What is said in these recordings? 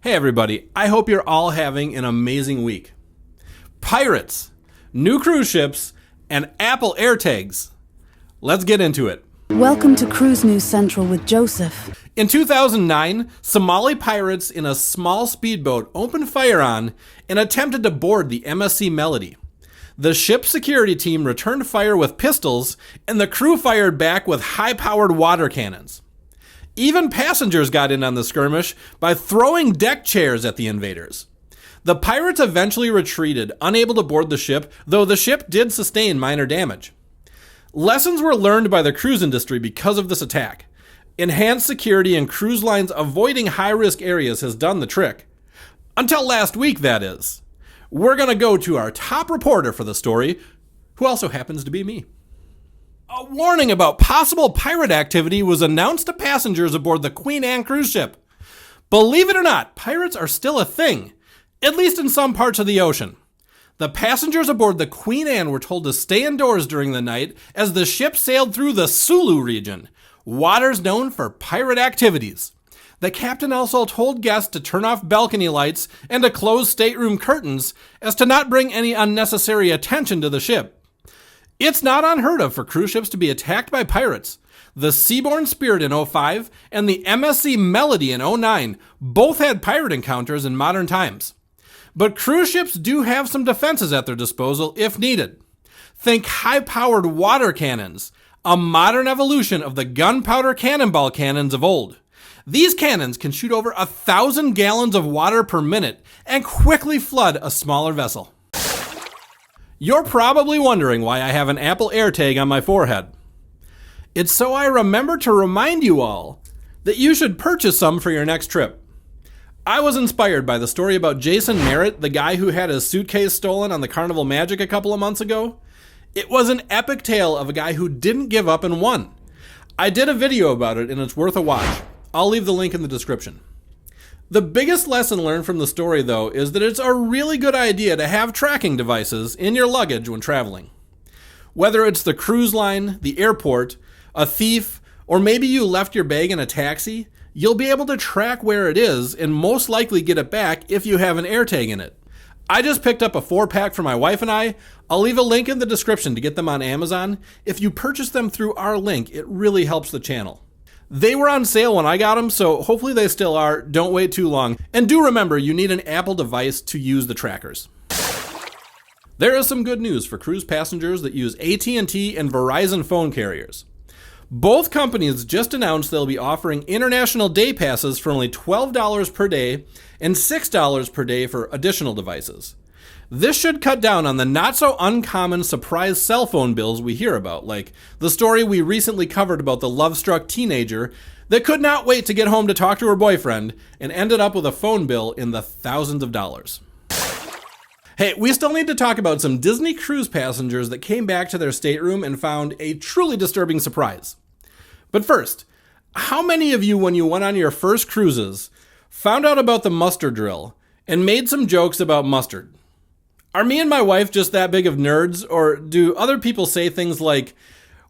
Hey everybody, I hope you're all having an amazing week. Pirates, new cruise ships, and Apple AirTags. Let's get into it. Welcome to Cruise News Central with Joseph. In 2009, Somali pirates in a small speedboat opened fire on and attempted to board the MSC Melody. The ship's security team returned fire with pistols, and the crew fired back with high-powered water cannons. Even passengers got in on the skirmish by throwing deck chairs at the invaders. The pirates eventually retreated, unable to board the ship, though the ship did sustain minor damage. Lessons were learned by the cruise industry because of this attack. Enhanced security and cruise lines avoiding high-risk areas has done the trick. Until last week, that is. We're going to go to our top reporter for the story, who also happens to be me. A warning about possible pirate activity was announced to passengers aboard the Queen Anne cruise ship. Believe it or not, pirates are still a thing, at least in some parts of the ocean. The passengers aboard the Queen Anne were told to stay indoors during the night as the ship sailed through the Sulu region, waters known for pirate activities. The captain also told guests to turn off balcony lights and to close stateroom curtains as to not bring any unnecessary attention to the ship. It's not unheard of for cruise ships to be attacked by pirates. The Seabourn Spirit in 2005 and the MSC Melody in 2009 both had pirate encounters in modern times. But cruise ships do have some defenses at their disposal if needed. Think high-powered water cannons, a modern evolution of the gunpowder cannonball cannons of old. These cannons can shoot over 1,000 gallons of water per minute and quickly flood a smaller vessel. You're probably wondering why I have an Apple AirTag on my forehead. It's so I remember to remind you all that you should purchase some for your next trip. I was inspired by the story about Jason Merritt, the guy who had his suitcase stolen on the Carnival Magic a couple of months ago. It was an epic tale of a guy who didn't give up and won. I did a video about it and it's worth a watch. I'll leave the link in the description. The biggest lesson learned from the story, though, is that it's a really good idea to have tracking devices in your luggage when traveling. Whether it's the cruise line, the airport, a thief, or maybe you left your bag in a taxi, you'll be able to track where it is and most likely get it back if you have an AirTag in it. I just picked up a 4-pack for my wife and I. I'll leave a link in the description to get them on Amazon. If you purchase them through our link, it really helps the channel. They were on sale when I got them, so hopefully they still are. Don't wait too long. And do remember, you need an Apple device to use the trackers. There is some good news for cruise passengers that use AT&T and Verizon phone carriers. Both companies just announced they'll be offering international day passes for only $12 per day and $6 per day for additional devices. This should cut down on the not-so-uncommon surprise cell phone bills we hear about, like the story we recently covered about the love-struck teenager that could not wait to get home to talk to her boyfriend and ended up with a phone bill in the thousands of dollars. Hey, we still need to talk about some Disney cruise passengers that came back to their stateroom and found a truly disturbing surprise. But first, how many of you, when you went on your first cruises, found out about the mustard drill and made some jokes about mustard? Are me and my wife just that big of nerds, or do other people say things like,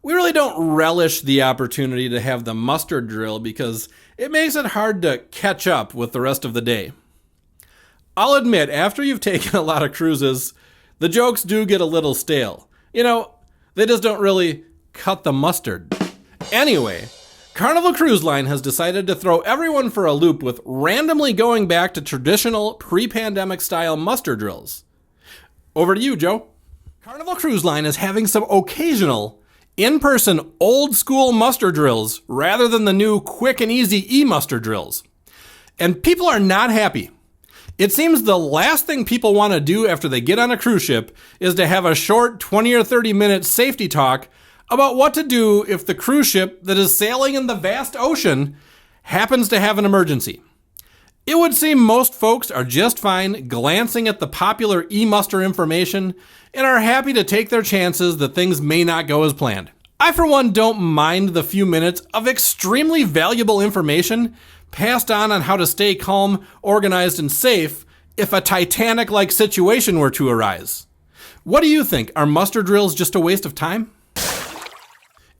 we really don't relish the opportunity to have the mustard drill because it makes it hard to catch up with the rest of the day? I'll admit, after you've taken a lot of cruises, the jokes do get a little stale. You know, they just don't really cut the mustard. Anyway, Carnival Cruise Line has decided to throw everyone for a loop with randomly going back to traditional pre-pandemic style mustard drills. Over to you, Joe. Carnival Cruise Line is having some occasional, in-person, old-school muster drills rather than the new quick and easy e-muster drills. And people are not happy. It seems the last thing people want to do after they get on a cruise ship is to have a short 20 or 30-minute safety talk about what to do if the cruise ship that is sailing in the vast ocean happens to have an emergency. It would seem most folks are just fine glancing at the popular e-muster information and are happy to take their chances that things may not go as planned. I, for one, don't mind the few minutes of extremely valuable information passed on how to stay calm, organized, and safe if a Titanic-like situation were to arise. What do you think? Are muster drills just a waste of time?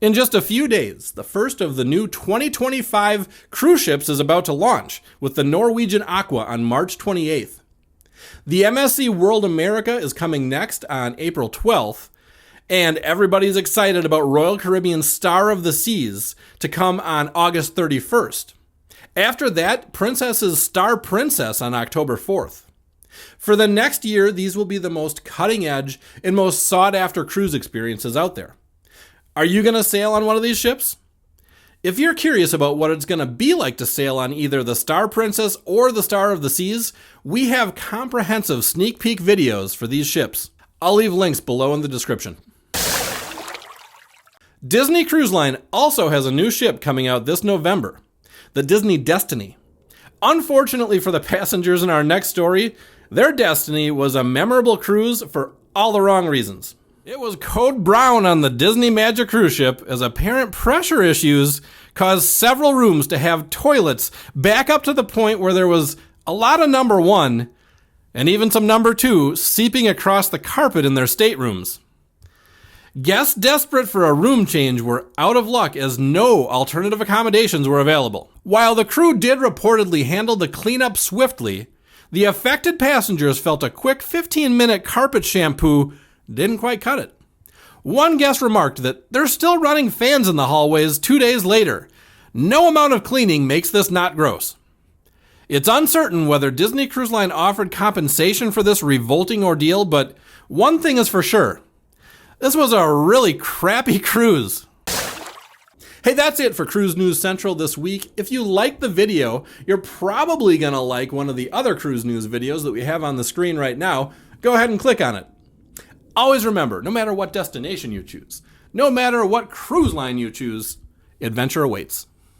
In just a few days, the first of the new 2025 cruise ships is about to launch with the Norwegian Aqua on March 28th. The MSC World America is coming next on April 12th, and everybody's excited about Royal Caribbean's Star of the Seas to come on August 31st. After that, Princess's Star Princess on October 4th. For the next year, these will be the most cutting-edge and most sought-after cruise experiences out there. Are you going to sail on one of these ships? If you're curious about what it's going to be like to sail on either the Star Princess or the Star of the Seas, we have comprehensive sneak peek videos for these ships. I'll leave links below in the description. Disney Cruise Line also has a new ship coming out this November, the Disney Destiny. Unfortunately for the passengers in our next story, their Destiny was a memorable cruise for all the wrong reasons. It was code brown on the Disney Magic cruise ship as apparent pressure issues caused several rooms to have toilets back up to the point where there was a lot of number 1 and even some number 2 seeping across the carpet in their staterooms. Guests desperate for a room change were out of luck as no alternative accommodations were available. While the crew did reportedly handle the cleanup swiftly, the affected passengers felt a quick 15-minute carpet shampoo didn't quite cut it. One guest remarked that they're still running fans in the hallways 2 days later. No amount of cleaning makes this not gross. It's uncertain whether Disney Cruise Line offered compensation for this revolting ordeal, but one thing is for sure. This was a really crappy cruise. Hey, that's it for Cruise News Central this week. If you liked the video, you're probably going to like one of the other cruise news videos that we have on the screen right now. Go ahead and click on it. Always remember, no matter what destination you choose, no matter what cruise line you choose, adventure awaits.